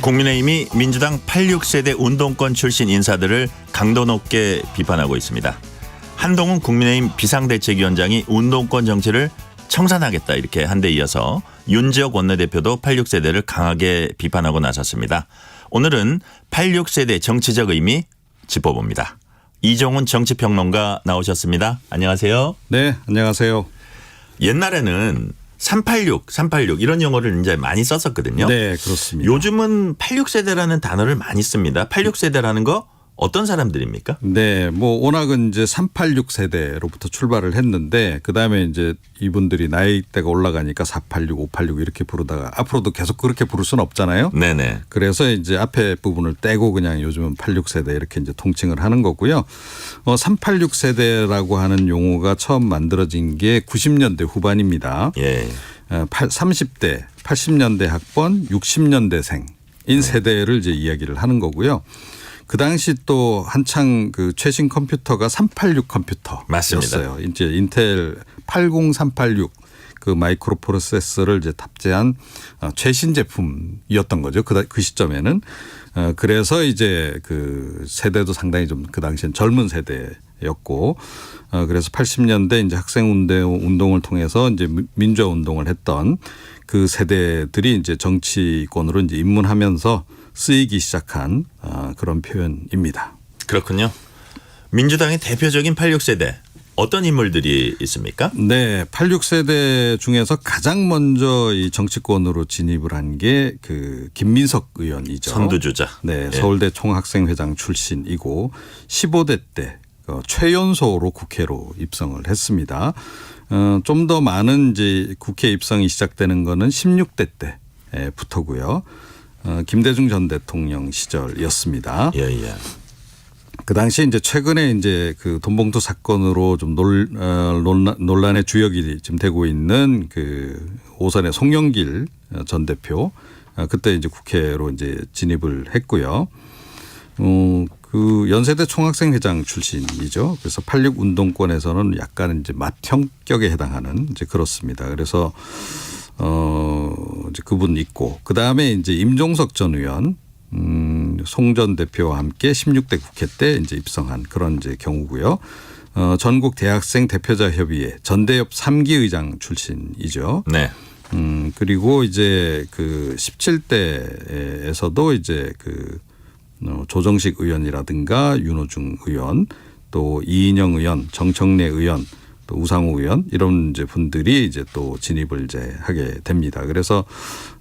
국민의힘이 민주당 86세대 운동권 출신 인사들을 강도 높게 비판하고 있습니다. 한동훈 국민의힘 비상대책위원장이 운동권 정치를 청산하겠다 이렇게 한 데 이어서 윤지혁 원내대표도 86세대를 강하게 비판하고 나섰습니다. 오늘은 86세대 정치적 의미 짚어봅니다. 이종훈 정치평론가 나오셨습니다. 안녕하세요. 네, 안녕하세요. 옛날에는 386 이런 용어를 이제 많이 썼었거든요. 네, 그렇습니다. 요즘은 86세대라는 단어를 많이 씁니다. 86세대라는 거 어떤 사람들입니까? 네, 뭐 워낙은 이제 386 세대로부터 출발을 했는데 그다음에 이제 이분들이 나이대가 올라가니까 486, 586 이렇게 부르다가 앞으로도 계속 그렇게 부를 수는 없잖아요. 네네. 그래서 이제 앞에 부분을 떼고 그냥 요즘은 86 세대 이렇게 이제 통칭을 하는 거고요. 386 세대라고 하는 용어가 처음 만들어진 게 90년대 후반입니다. 예. 30대, 80년대 학번, 60년대생인 세대를 이제 이야기를 하는 거고요. 그 당시 또 한창 그 최신 컴퓨터가 386 컴퓨터였어요. 맞습니다. 이제 인텔 80386 그 마이크로 프로세서를 이제 탑재한 최신 제품이었던 거죠. 그 시점에는. 그래서 이제 그 세대도 상당히 좀 그 당시엔 젊은 세대였고 그래서 80년대 이제 학생 운동을 통해서 이제 민주화 운동을 했던 그 세대들이 이제 정치권으로 이제 입문하면서 쓰이기 시작한 그런 표현입니다. 그렇군요. 민주당의 대표적인 86세대 어떤 인물들이 있습니까? 네, 86세대 중에서 가장 먼저 이 정치권으로 진입을 한 게 그 김민석 의원이죠. 선두주자. 네, 예. 서울대 총학생회장 출신이고 15대 때 최연소로 국회로 입성을 했습니다. 좀 더 많은 이제 국회 입성이 시작되는 거는 16대 때부터고요. 김대중 전 대통령 시절이었습니다. 예. 그 당시 이제 최근에 이제 그 돈봉투 사건으로 좀 논란의 주역이 지금 되고 있는 그 오선의 송영길 전 대표 그때 이제 국회로 이제 진입을 했고요. 그 연세대 총학생회장 출신이죠. 그래서 86 운동권에서는 약간 이제 맏형격에 해당하는 이제 그렇습니다. 그래서 이제 그분 있고 그 다음에 이제 임종석 전 의원, 송 전 대표와 함께 16대 국회 때 이제 입성한 그런 이제 경우고요. 전국 대학생 대표자 협의회 전대협 3기 의장 출신이죠. 네. 그리고 이제 그 17대에서도 이제 그 조정식 의원이라든가 윤호중 의원 또 이인영 의원, 정청래 의원 또 우상호 의원 이런 이제 분들이 이제 또 진입을 이제 하게 됩니다. 그래서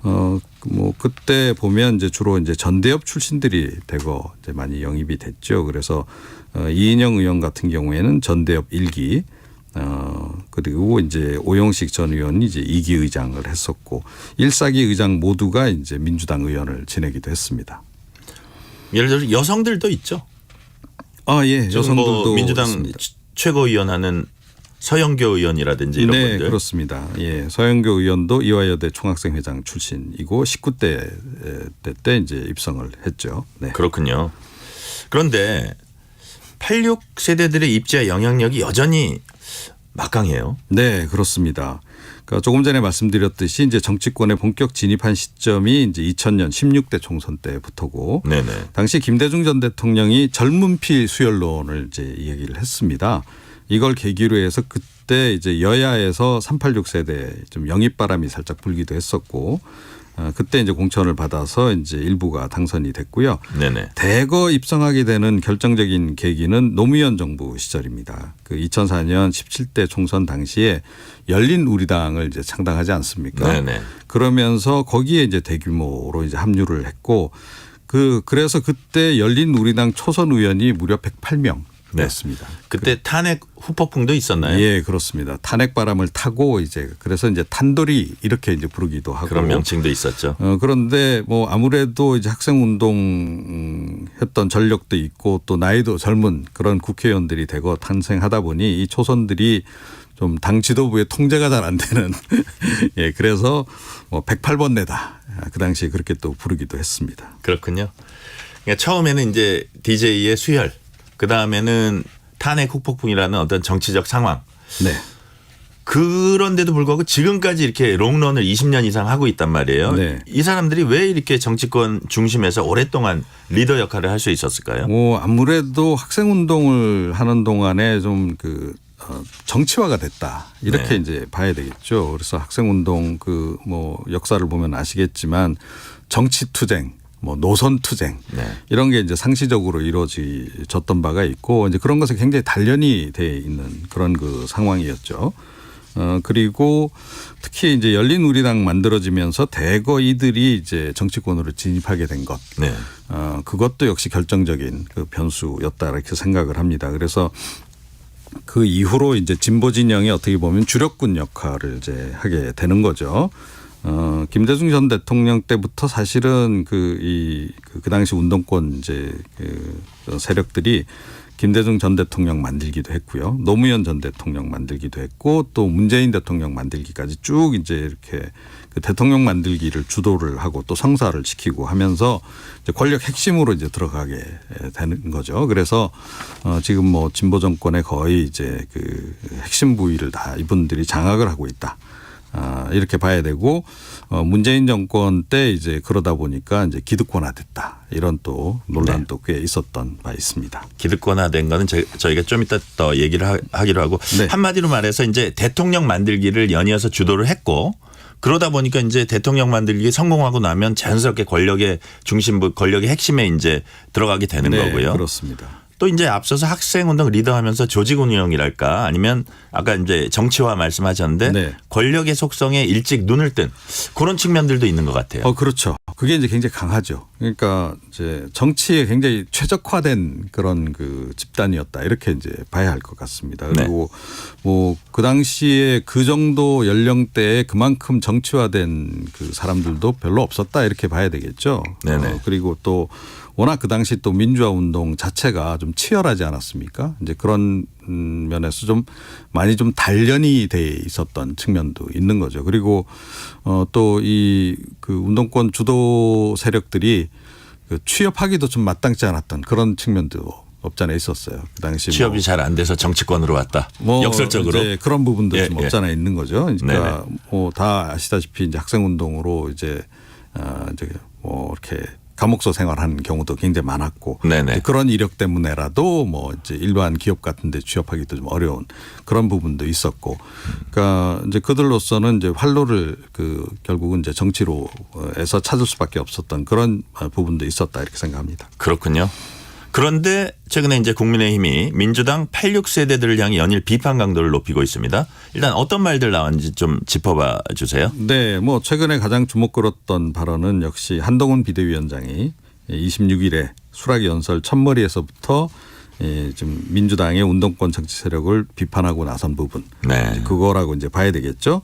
뭐 그때 보면 이제 주로 이제 전대협 출신들이 대거 이제 많이 영입이 됐죠. 그래서 이인영 의원 같은 경우에는 전대협 1기 그리고 이제 오영식 전 의원이 이제 2기 의장을 했었고 1, 4기 의장 모두가 이제 민주당 의원을 지내기도 했습니다. 예를 들어서 여성들도 있죠. 예, 여성들도 뭐 민주당 있습니다. 최고위원하는 서영교 의원이라든지 이런 네, 분들. 그렇습니다. 예, 서영교 의원도 이화여대 총학생회장 출신이고 19대 때 이제 입성을 했죠. 네. 그렇군요. 그런데 86 세대들의 입지와 영향력이 여전히 막강해요. 네, 그렇습니다. 그러니까 조금 전에 말씀드렸듯이 이제 정치권에 본격 진입한 시점이 이제 2000년 16대 총선 때부터고, 네네. 당시 김대중 전 대통령이 젊은 피 수혈론을 이제 이야기를 했습니다. 이걸 계기로 해서 그때 이제 여야에서 386 세대 좀 영입 바람이 살짝 불기도 했었고, 그때 이제 공천을 받아서 이제 일부가 당선이 됐고요. 네네. 대거 입성하게 되는 결정적인 계기는 노무현 정부 시절입니다. 그 2004년 17대 총선 당시에 열린 우리당을 이제 창당하지 않습니까? 네네. 그러면서 거기에 이제 대규모로 이제 합류를 했고, 그래서 그때 열린 우리당 초선 의원이 무려 108명. 네. 였습니다. 그때 탄핵 후폭풍도 있었나요? 예, 그렇습니다. 탄핵 바람을 타고 이제 그래서 이제 탄돌이 이렇게 이제 부르기도 하고 그런 명칭도 있었죠. 그런데 뭐 아무래도 이제 학생 운동 했던 전력도 있고 또 나이도 젊은 그런 국회의원들이 대거 탄생하다 보니 이 초선들이 좀 당 지도부의 통제가 잘 안 되는 예, 그래서 뭐 108번 내다. 그 당시에 그렇게 또 부르기도 했습니다. 그렇군요. 그러니까 처음에는 이제 DJ의 수혈, 그 다음에는 탄핵 후폭풍이라는 어떤 정치적 상황. 네. 그런데도 불구하고 지금까지 이렇게 롱런을 20년 이상 하고 있단 말이에요. 네. 이 사람들이 왜 이렇게 정치권 중심에서 오랫동안 리더 역할을 할 수 있었을까요? 뭐 아무래도 학생 운동을 하는 동안에 좀 정치화가 됐다 이렇게 네. 이제 봐야 되겠죠. 그래서 학생 운동 뭐 역사를 보면 아시겠지만 정치 투쟁, 뭐 노선 투쟁 네. 이런 게 이제 상시적으로 이루어졌던 바가 있고 이제 그런 것에 굉장히 단련이 돼 있는 그런 상황이었죠. 그리고 특히 이제 열린 우리당 만들어지면서 대거 이들이 이제 정치권으로 진입하게 된 것. 네. 그것도 역시 결정적인 변수였다 이렇게 생각을 합니다. 그래서 그 이후로 이제 진보 진영이 어떻게 보면 주력군 역할을 이제 하게 되는 거죠. 김대중 전 대통령 때부터 사실은 그 당시 운동권 이제 세력들이 김대중 전 대통령 만들기도 했고요. 노무현 전 대통령 만들기도 했고 또 문재인 대통령 만들기까지 쭉 이제 이렇게 대통령 만들기를 주도를 하고 또 성사를 시키고 하면서 이제 권력 핵심으로 이제 들어가게 되는 거죠. 그래서 지금 뭐 진보 정권의 거의 이제 핵심 부위를 다 이분들이 장악을 하고 있다. 이렇게 봐야 되고 문재인 정권 때 이제 그러다 보니까 이제 기득권화됐다 이런 또 논란도 꽤 있었던 바 있습니다. 기득권화된 거는 저희가 좀 이따 더 얘기를 하기로 하고 네. 한마디로 말해서 이제 대통령 만들기를 연이어서 주도를 했고 그러다 보니까 이제 대통령 만들기 성공하고 나면 자연스럽게 권력의 중심부, 권력의 핵심에 이제 들어가게 되는 네, 거고요. 그렇습니다. 또 이제 앞서서 학생운동 리더하면서 조직 운영이랄까 아니면 아까 이제 정치화 말씀하셨는데 네. 권력의 속성에 일찍 눈을 뜬 그런 측면들도 있는 것 같아요. 그렇죠. 그게 이제 굉장히 강하죠. 그러니까 이제 정치에 굉장히 최적화된 그런 집단이었다 이렇게 이제 봐야 할 것 같습니다. 그리고 뭐 그 당시에 그 정도 연령대에 그만큼 정치화된 사람들도 별로 없었다 이렇게 봐야 되겠죠. 네네. 그리고 또 워낙 그 당시 또 민주화 운동 자체가 좀 치열하지 않았습니까? 이제 그런 면에서 좀 많이 좀 단련이 돼 있었던 측면도 있는 거죠. 그리고 또 운동권 주도 세력들이 취업하기도 좀 마땅치 않았던 그런 측면도 없잖아 있었어요. 그 당시 취업이 잘 안 돼서 정치권으로 왔다. 역설적으로 이제 그런 부분도 예, 좀 없잖아 있는 거죠. 그러니까 네네. 뭐 다 아시다시피 이제 학생 운동으로 이제 뭐 이렇게 감옥소 생활하는 경우도 굉장히 많았고 네네. 그런 이력 때문에라도 뭐 이제 일반 기업 같은 데 취업하기도 좀 어려운 그런 부분도 있었고 그러니까 이제 그들로서는 이제 활로를 결국은 이제 정치로에서 찾을 수밖에 없었던 그런 부분도 있었다 이렇게 생각합니다. 그렇군요. 그런데 최근에 이제 국민의힘이 민주당 86세대들을 향해 연일 비판 강도를 높이고 있습니다. 일단 어떤 말들 나왔는지 좀 짚어봐 주세요. 네, 뭐 최근에 가장 주목 끌었던 발언은 역시 한동훈 비대위원장이 26일에 수락이 연설 첫머리에서부터 지금 민주당의 운동권 정치 세력을 비판하고 나선 부분, 네. 그거라고 이제 봐야 되겠죠.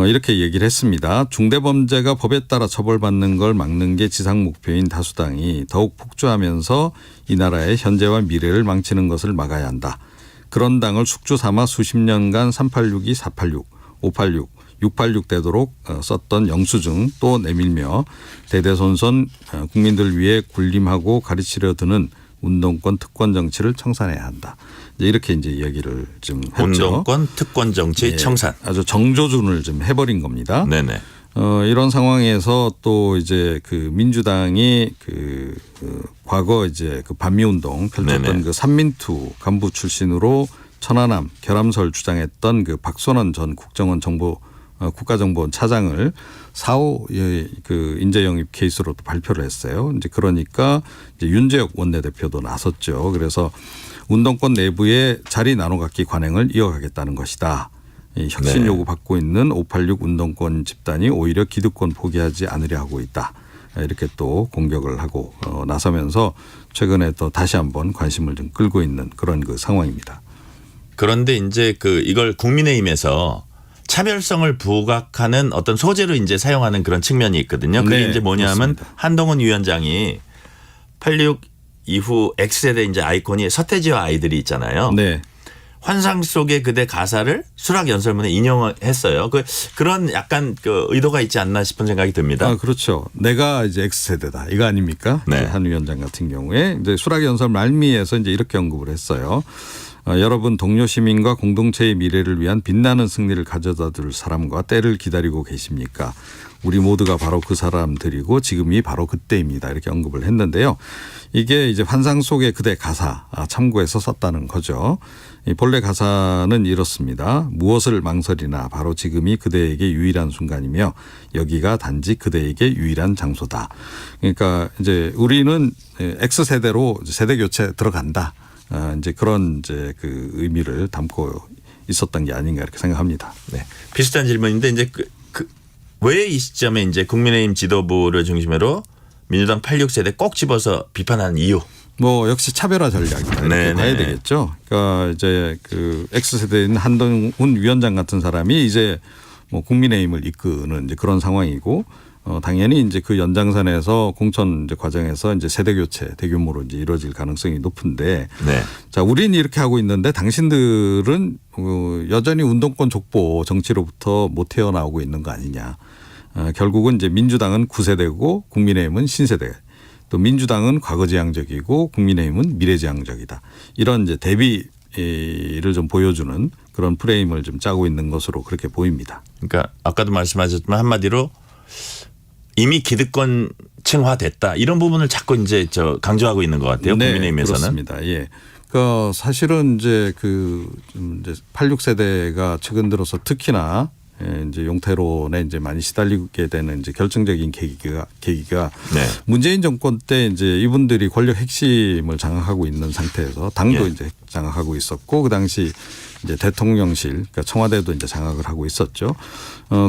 이렇게 얘기를 했습니다. 중대범죄가 법에 따라 처벌받는 걸 막는 게 지상 목표인 다수당이 더욱 폭주하면서 이 나라의 현재와 미래를 망치는 것을 막아야 한다. 그런 당을 숙주 삼아 수십 년간 386이 486, 586, 686 되도록 썼던 영수증 또 내밀며 대대손손 국민들 위해 군림하고 가르치려 드는 운동권 특권 정치를 청산해야 한다. 이렇게 이제 이야기를 좀 했죠. 운동권 특권 정치 청산. 아주 정조준을 좀 해버린 겁니다. 네네. 이런 상황에서 또 이제 민주당이 과거 이제 반미운동 펼쳤던 네네. 삼민투 간부 출신으로 천안함 결함설 주장했던 박선원 전 국가정보원 차장을 4.5 인재 영입 케이스로도 발표를 했어요. 이제 그러니까 이제 윤재혁 원내대표도 나섰죠. 그래서 운동권 내부의 자리 나눠갖기 관행을 이어가겠다는 것이다. 혁신 요구 받고 있는 586 운동권 집단이 오히려 기득권 포기하지 않으려 하고 있다. 이렇게 또 공격을 하고 나서면서 최근에 또 다시 한번 관심을 좀 끌고 있는 그런 상황입니다. 그런데 이제 이걸 국민의힘에서 차별성을 부각하는 어떤 소재로 이제 사용하는 그런 측면이 있거든요. 그게 네, 이제 뭐냐면 그렇습니다. 한동훈 위원장이 86 이후 X세대 이제 아이콘이 서태지와 아이들이 있잖아요. 네. 환상 속의 그대 가사를 수락 연설문에 인용했어요. 그런 약간 의도가 있지 않나 싶은 생각이 듭니다. 그렇죠. 내가 이제 X세대다. 이거 아닙니까? 네. 한 위원장 같은 경우에 이제 수락 연설 말미에서 이제 이렇게 언급을 했어요. 여러분 동료 시민과 공동체의 미래를 위한 빛나는 승리를 가져다 줄 사람과 때를 기다리고 계십니까? 우리 모두가 바로 그 사람들이고 지금이 바로 그때입니다. 이렇게 언급을 했는데요. 이게 이제 환상 속의 그대 가사 참고해서 썼다는 거죠. 이 본래 가사는 이렇습니다. 무엇을 망설이나 바로 지금이 그대에게 유일한 순간이며 여기가 단지 그대에게 유일한 장소다. 그러니까 이제 우리는 X세대로 세대 교체 들어간다. 이제 그런 이제 그 의미를 담고 있었던 게 아닌가 이렇게 생각합니다. 네. 비슷한 질문인데 이제 왜 이 시점에 이제 국민의힘 지도부를 중심으로 민주당 86세대 꼭 집어서 비판하는 이유? 뭐 역시 차별화 전략이다 이렇게 봐야 되겠죠. 그러니까 이제 그 X세대인 한동훈 위원장 같은 사람이 이제 뭐 국민의힘을 이끄는 이제 그런 상황이고 당연히 이제 그 연장선에서 공천 이제 과정에서 이제 세대 교체 대규모로 이제 이루어질 가능성이 높은데, 네. 자 우리는 이렇게 하고 있는데 당신들은 여전히 운동권 족보 정치로부터 못 태어나오고 있는 거 아니냐. 결국은 이제 민주당은 9세대고 국민의힘은 신세대. 또 민주당은 과거지향적이고 국민의힘은 미래지향적이다. 이런 이제 대비를 좀 보여주는 그런 프레임을 좀 짜고 있는 것으로 그렇게 보입니다. 그러니까 아까도 말씀하셨지만 한마디로 이미 기득권층화됐다 이런 부분을 자꾸 이제 강조하고 있는 것 같아요. 네, 국민의힘에서는. 그렇습니다. 예. 그 사실은 이제 이제 86세대가 최근 들어서 특히나 이제 용태론에 이제 많이 시달리게 되는 이제 결정적인 계기가 네. 문재인 정권 때 이제 이분들이 권력 핵심을 장악하고 있는 상태에서 당도 예. 이제 장악하고 있었고 그 당시 이제 대통령실 그러니까 청와대도 이제 장악을 하고 있었죠.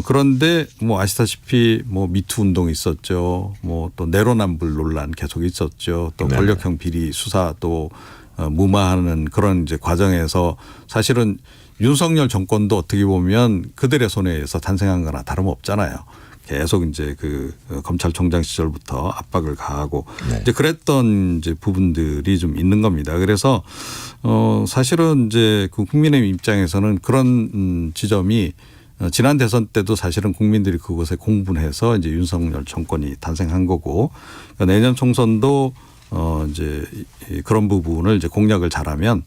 그런데 뭐 아시다시피 뭐 미투 운동이 있었죠. 뭐 또 내로남불 논란 계속 있었죠. 또 권력형 비리 수사도 무마하는 그런 이제 과정에서 사실은 윤석열 정권도 어떻게 보면 그들의 손에 의해서 탄생한 거나 다름없잖아요. 계속 이제 그 검찰총장 시절부터 압박을 가하고 네. 이제 그랬던 이제 부분들이 좀 있는 겁니다. 그래서 사실은 이제 그 국민의힘 입장에서는 그런 지점이 지난 대선 때도 사실은 국민들이 그것에 공분해서 이제 윤석열 정권이 탄생한 거고 그러니까 내년 총선도 이제 그런 부분을 이제 공략을 잘하면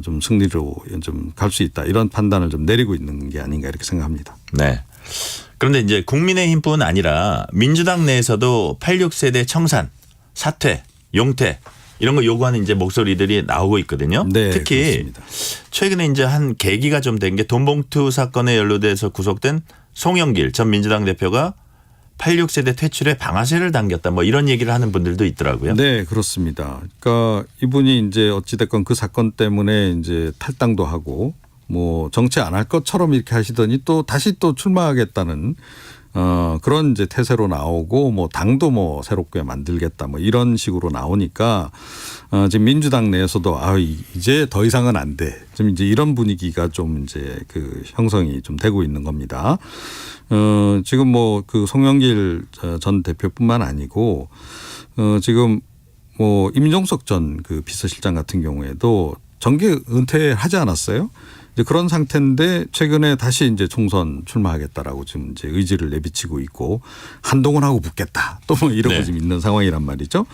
좀 승리로 좀 갈 수 있다 이런 판단을 좀 내리고 있는 게 아닌가 이렇게 생각합니다. 네. 그런데 이제 국민의힘뿐 아니라 민주당 내에서도 86세대 청산, 사퇴, 용퇴 이런 거 요구하는 이제 목소리들이 나오고 있거든요. 네, 특히 그렇습니다. 최근에 이제 한 계기가 좀 된 게 돈봉투 사건에 연루돼서 구속된 송영길 전 민주당 대표가 86세대 퇴출에 방아쇠를 당겼다 뭐 이런 얘기를 하는 분들도 있더라고요. 네, 그렇습니다. 그러니까 이분이 이제 어찌됐건 그 사건 때문에 이제 탈당도 하고 뭐 정치 안 할 것처럼 이렇게 하시더니 또 다시 또 출마하겠다는 그런 이제 태세로 나오고 뭐 당도 뭐 새롭게 만들겠다 뭐 이런 식으로 나오니까 지금 민주당 내에서도 이제 더 이상은 안 돼. 좀 이제 이런 분위기가 좀 이제 그 형성이 좀 되고 있는 겁니다. 지금 뭐 그 송영길 전 대표뿐만 아니고 지금 뭐 임종석 전 그 비서실장 같은 경우에도 정계 은퇴하지 않았어요? 이제 그런 상태인데 최근에 다시 이제 총선 출마하겠다라고 지금 이제 의지를 내비치고 있고 한동훈하고 붙겠다 또 뭐 이러고 네. 지금 있는 상황이란 말이죠.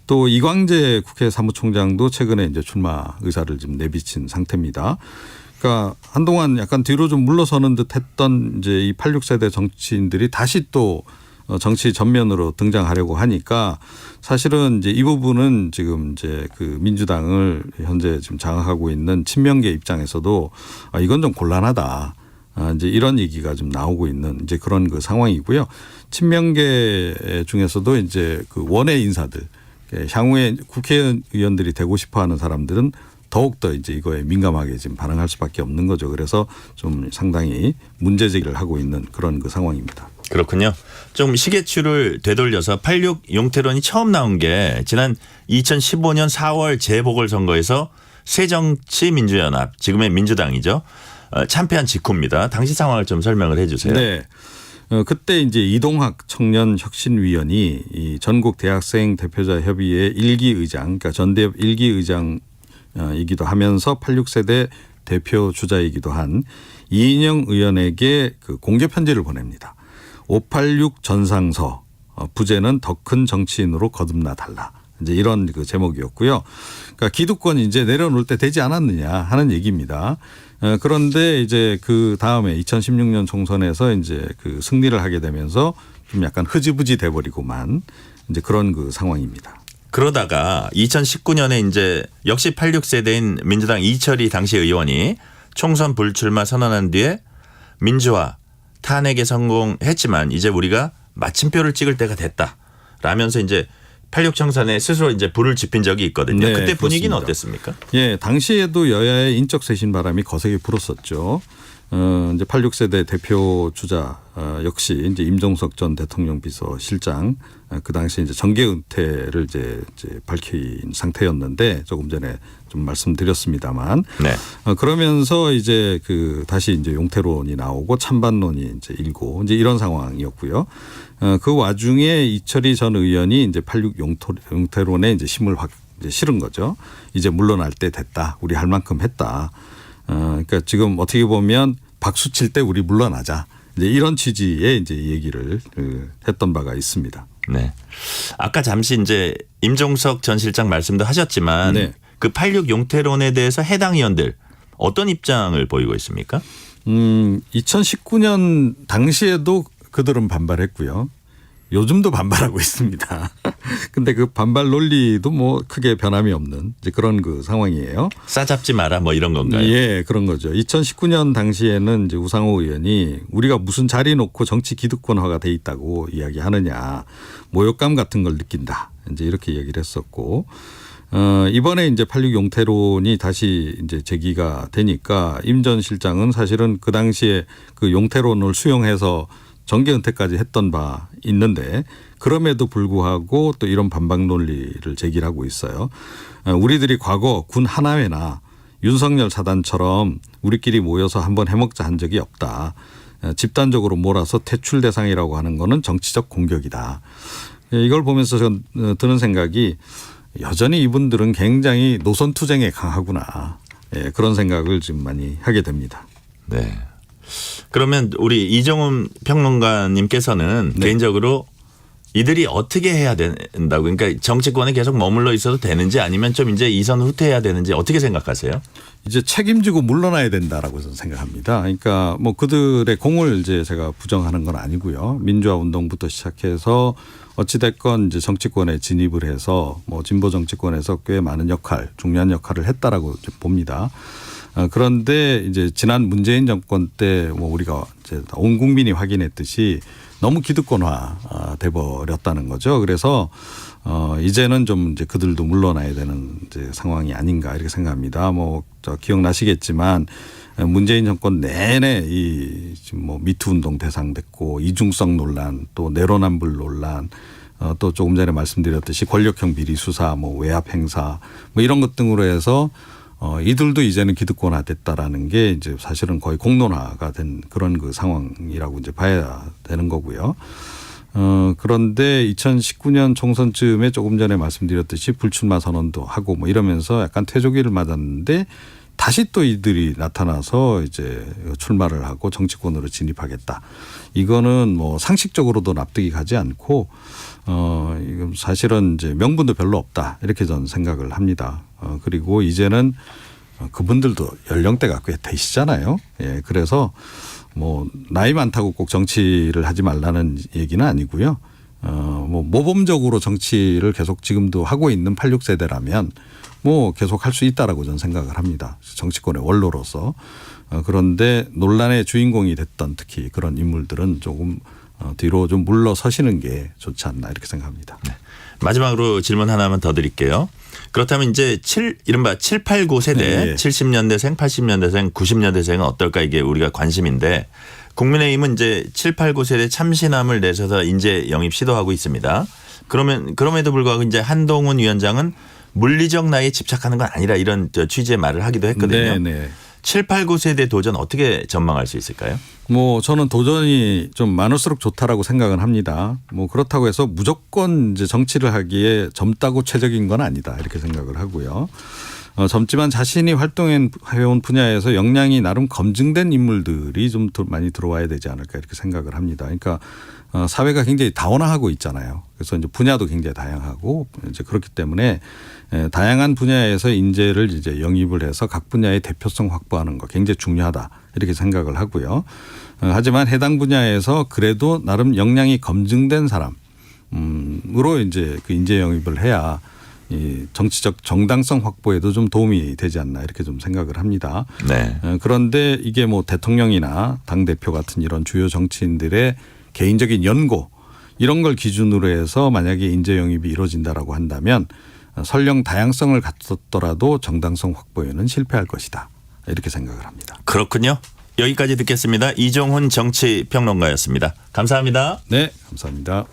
또 이광재 국회 사무총장도 최근에 이제 출마 의사를 지금 내비친 상태입니다. 그러니까 한동안 약간 뒤로 좀 물러서는 듯 했던 이제 이 86세대 정치인들이 다시 또 정치 전면으로 등장하려고 하니까 사실은 이제 이 부분은 지금 이제 그 민주당을 현재 지금 장악하고 있는 친명계 입장에서도 이건 좀 곤란하다. 이제 이런 얘기가 좀 나오고 있는 이제 그런 그 상황이고요. 친명계 중에서도 이제 그 원외 인사들 향후에 국회의원들이 되고 싶어 하는 사람들은 더욱더 이제 이거에 민감하게 지금 반응할 수밖에 없는 거죠. 그래서 좀 상당히 문제 제기를 하고 있는 그런 그 상황입니다. 그렇군요. 좀 시계추를 되돌려서 86 용태론이 처음 나온 게 지난 2015년 4월 재보궐선거에서 새정치민주연합 지금의 민주당이죠. 참패한 직후입니다. 당시 상황을 좀 설명을 해 주세요. 네. 그때 이제 이동학 청년혁신위원이 이 전국 대학생 대표자 협의회 1기 의장, 그러니까 전대협 1기 의장이기도 하면서 86세대 대표 주자이기도 한 이인영 의원에게 그 공개 편지를 보냅니다. 586 전상서 부제는 더 큰 정치인으로 거듭나 달라. 이제 이런 그 제목이었고요. 그러니까 기득권이 이제 내려놓을 때 되지 않았느냐 하는 얘기입니다. 그런데 이제 그 다음에 2016년 총선에서 이제 그 승리를 하게 되면서 좀 약간 흐지부지 돼버리고만 이제 그런 그 상황입니다. 그러다가 2019년에 이제 역시 86세대인 민주당 이철희 당시 의원이 총선 불출마 선언한 뒤에 민주화 탄핵에 성공했지만 이제 우리가 마침표를 찍을 때가 됐다 라면서 이제 86 청산에 스스로 이제 불을 지핀 적이 있거든요. 네, 그때 분위기는 그렇습니다. 어땠습니까? 예, 당시에도 여야의 인적 쇄신 바람이 거세게 불었었죠. 이제 86세대 대표 주자 역시 이제 임종석 전 대통령 비서실장 그 당시 이제 정계 은퇴를 이제 밝힌 상태였는데 조금 전에 좀 말씀드렸습니다만 네. 그러면서 이제 그 다시 이제 용태론이 나오고 찬반론이 이제 일고 이제 이런 상황이었고요. 그 와중에 이철희 전 의원이 이제 86 용태론에 이제 힘을 확 이제 실은 거죠. 이제 물러날 때 됐다. 우리 할 만큼 했다. 그러니까 지금 어떻게 보면 박수 칠 때 우리 물러나자. 이제 이런 취지의 이제 얘기를 했던 바가 있습니다. 네. 아까 잠시 이제 임종석 전 실장 말씀도 하셨지만 네. 그 86 용태론에 대해서 해당 의원들 어떤 입장을 보이고 있습니까? 2019년 당시에도 그들은 반발했고요. 요즘도 반발하고 있습니다. 근데 그 반발 논리도 뭐 크게 변함이 없는 이제 그런 그 상황이에요. 싸잡지 마라 뭐 이런 건가요? 예, 그런 거죠. 2019년 당시에는 이제 우상호 의원이 우리가 무슨 자리 놓고 정치 기득권화가 돼 있다고 이야기하느냐, 모욕감 같은 걸 느낀다. 이제 이렇게 얘기를 했었고, 이번에 이제 86 용태론이 다시 이제 제기가 되니까 임 전 실장은 사실은 그 당시에 그 용태론을 수용해서 정계 은퇴까지 했던 바 있는데 그럼에도 불구하고 또 이런 반박 논리를 제기하고 있어요. 우리들이 과거 군 하나회나 윤석열 사단처럼 우리끼리 모여서 한번 해먹자 한 적이 없다. 집단적으로 몰아서 퇴출 대상이라고 하는 거는 정치적 공격이다. 이걸 보면서 전 드는 생각이 여전히 이분들은 굉장히 노선 투쟁에 강하구나. 그런 생각을 지금 많이 하게 됩니다. 네. 그러면 우리 이정훈 평론가님께서는 네. 개인적으로 이들이 어떻게 해야 된다고, 그러니까 정치권에 계속 머물러 있어도 되는지 아니면 좀 이제 이선 후퇴해야 되는지 어떻게 생각하세요? 이제 책임지고 물러나야 된다라고 저는 생각합니다. 그러니까 뭐 그들의 공을 이제 제가 부정하는 건 아니고요. 민주화 운동부터 시작해서 어찌됐건 이제 정치권에 진입을 해서 뭐 진보 정치권에서 꽤 많은 역할, 중요한 역할을 했다라고 봅니다. 그런데 이제 지난 문재인 정권 때 뭐 우리가 이제 온 국민이 확인했듯이 너무 기득권화 돼버렸다는 거죠. 그래서 이제는 좀 이제 그들도 물러나야 되는 이제 상황이 아닌가 이렇게 생각합니다. 뭐 기억나시겠지만 문재인 정권 내내 이 지금 뭐 미투 운동 대상됐고 이중성 논란 또 내로남불 논란 또 조금 전에 말씀드렸듯이 권력형 비리 수사 뭐 외압 행사 뭐 이런 것 등으로 해서 이들도 이제는 기득권화 됐다라는 게 이제 사실은 거의 공론화가 된 그런 그 상황이라고 이제 봐야 되는 거고요. 그런데 2019년 총선쯤에 조금 전에 말씀드렸듯이 불출마 선언도 하고 뭐 이러면서 약간 퇴조기를 맞았는데 다시 또 이들이 나타나서 이제 출마를 하고 정치권으로 진입하겠다. 이거는 뭐 상식적으로도 납득이 가지 않고 이건 사실은 이제 명분도 별로 없다. 이렇게 저는 생각을 합니다. 그리고 이제는 그분들도 연령대가 꽤 되시잖아요. 예, 그래서 뭐 나이 많다고 꼭 정치를 하지 말라는 얘기는 아니고요. 뭐 모범적으로 정치를 계속 지금도 하고 있는 86세대라면 뭐 계속 할 수 있다라고 저는 생각을 합니다. 정치권의 원로로서. 그런데 논란의 주인공이 됐던 특히 그런 인물들은 조금 뒤로 좀 물러서시는 게 좋지 않나 이렇게 생각합니다. 네. 마지막으로 질문 하나만 더 드릴게요. 그렇다면 이제 이른바 7, 8, 9 세대, 네. 70년대생, 80년대생, 90년대생은 어떨까 이게 우리가 관심인데 국민의힘은 이제 7, 8, 9 세대 참신함을 내셔서 인재 영입 시도하고 있습니다. 그럼에도 불구하고 이제 한동훈 위원장은 물리적 나이에 집착하는 건 아니라 이런 취지의 말을 하기도 했거든요. 네. 7, 8, 9 세대 도전 어떻게 전망할 수 있을까요? 뭐 저는 도전이 좀 많을수록 좋다라고 생각은 합니다. 뭐 그렇다고 해서 무조건 이제 정치를 하기에 젊다고 최적인 건 아니다 이렇게 생각을 하고요. 젊지만 자신이 활동해온 분야에서 역량이 나름 검증된 인물들이 좀 많이 들어와야 되지 않을까 이렇게 생각을 합니다. 그러니까 사회가 굉장히 다원화하고 있잖아요. 그래서 이제 분야도 굉장히 다양하고 이제 그렇기 때문에 다양한 분야에서 인재를 이제 영입을 해서 각 분야의 대표성 확보하는 거 굉장히 중요하다 이렇게 생각을 하고요. 하지만 해당 분야에서 그래도 나름 역량이 검증된 사람으로 이제 그 인재 영입을 해야 이 정치적 정당성 확보에도 좀 도움이 되지 않나 이렇게 좀 생각을 합니다. 네. 그런데 이게 뭐 대통령이나 당대표 같은 이런 주요 정치인들의 개인적인 연고 이런 걸 기준으로 해서 만약에 인재 영입이 이루어진다라고 한다면 설령 다양성을 갖췄더라도 정당성 확보에는 실패할 것이다. 이렇게 생각을 합니다. 그렇군요. 여기까지 듣겠습니다. 이종훈 정치평론가였습니다. 감사합니다. 네, 감사합니다.